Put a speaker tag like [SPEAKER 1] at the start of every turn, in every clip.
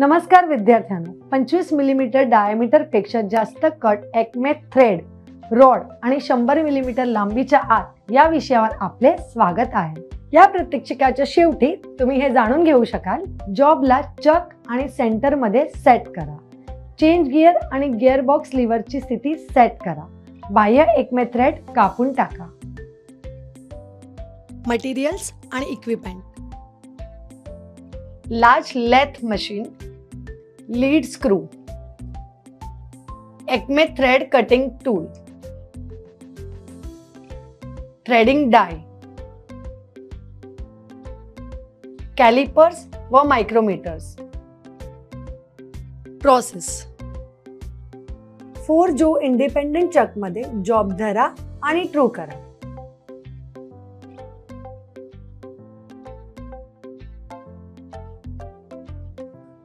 [SPEAKER 1] नमस्कार विद्यार्थ्यांनो, 25 millimetre diameter पेक्षा जास्त कट एक्मे थ्रेड रॉड आणि 100 मिलीमीटर लांबीच्या आत या विषयावर आपले स्वागत आहे। या प्रात्यक्षिकाच्या शेवटी तुम्ही हे जाणून घेऊ शकाल, जॉबला चक आणि सेंटर मध्ये सेट करा, चेंज गियर आणि गियर बॉक्स लिव्हरची स्थिती सेट करा, बाह्य एक्मे थ्रेड कापून टाका।
[SPEAKER 2] मटेरियल्स आणि equipment:
[SPEAKER 1] large lathe machine, lead screw, acme thread cutting tool, threading die, calipers व मायक्रोमीटर्स।
[SPEAKER 2] प्रोसेस:
[SPEAKER 1] 4 जो इंडिपेंडेंट चक मध्ये जॉब धरा आणि ट्रू करा।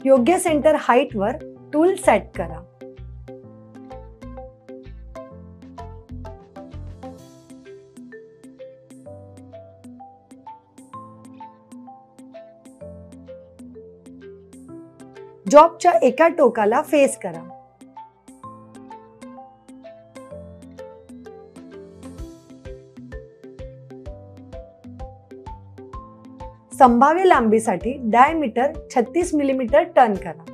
[SPEAKER 1] योग्य सेंटर हाइट वर टूल सेट करा। जॉबच्या एका टोकाला फेस करा। संभाव्य लांबीसाठी डायमीटर 36 मिलीमीटर टर्न करा।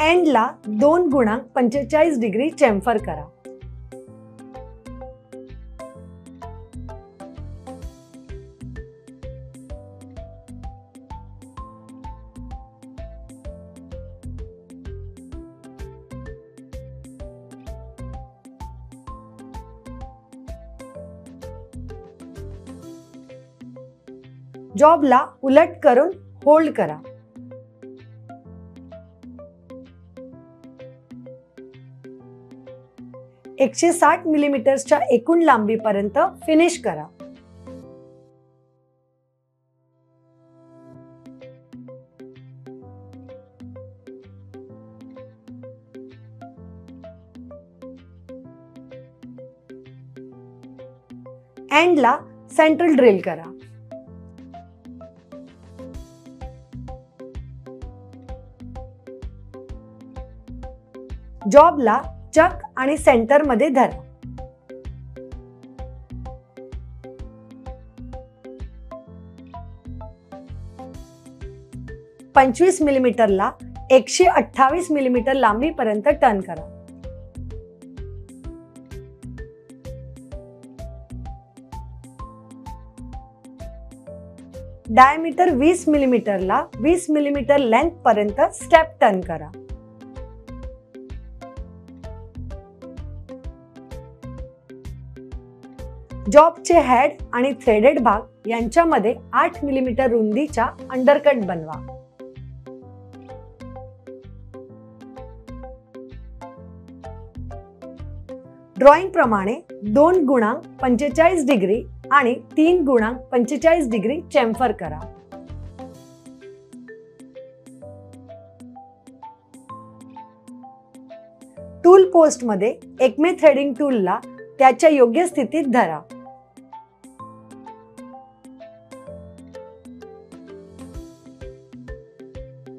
[SPEAKER 1] एंडला 2.45 डिग्री चेम्फर करा। जॉबला उलट करून होल्ड करा। एकशे 60 मिलीमीटरच्या एकूण लांबीपर्यंत फिनिश करा। एंडला सेंट्रल ड्रिल करा। जॉबला चक आणि सेंटर मध्ये धरा। पंचवीस मिलीमीटरला 128 मिलीमीटर लांबीपर्यंत टर्न करा। डायमीटर 20 मिलीमीटरला 20 मिलीमीटर लेंथ पर्यंत स्टेप टर्न करा। जॉबचे हेड आणि थ्रेडेड भाग यांच्यामध्ये 8 मिलीमीटर रुंदीचा अंडरकट बनवा। ड्रॉइंग प्रमाणे 2.45 डिग्री आणि 3.45 डिग्री चेम्फर करा। टूल पोस्ट मध्ये एक्मे थ्रेडिंग टूलला त्याच्या योग्य स्थितीत धरा।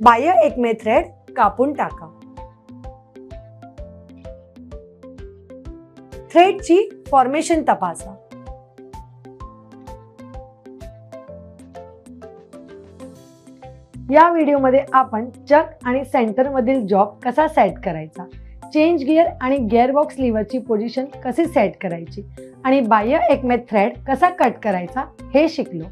[SPEAKER 1] बाह्य एक्मे थ्रेड कापून टाका। थ्रेडची फॉर्मेशन तपासा। या व्हिडिओमध्ये आपण चक आणि सेंटर मधील जॉब कसा सेट करायचा, चेंज गियर आणि गियर बॉक्स लिव्हरची पोझिशन कशी सेट करायची आणि बाह्य एक्मे थ्रेड कसा कट करायचा हे शिकलो।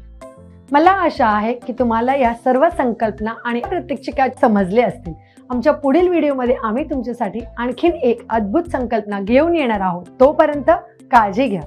[SPEAKER 1] मला आशा आहे की तुम्हाला या सर्व संकल्पना आणि प्रात्यक्षिका समजले असतील। आमच्या पुढील व्हिडिओमध्ये आम्ही तुमच्यासाठी आणखीन एक अद्भुत संकल्पना घेऊन येणार आहोत। तोपर्यंत काळजी घ्या।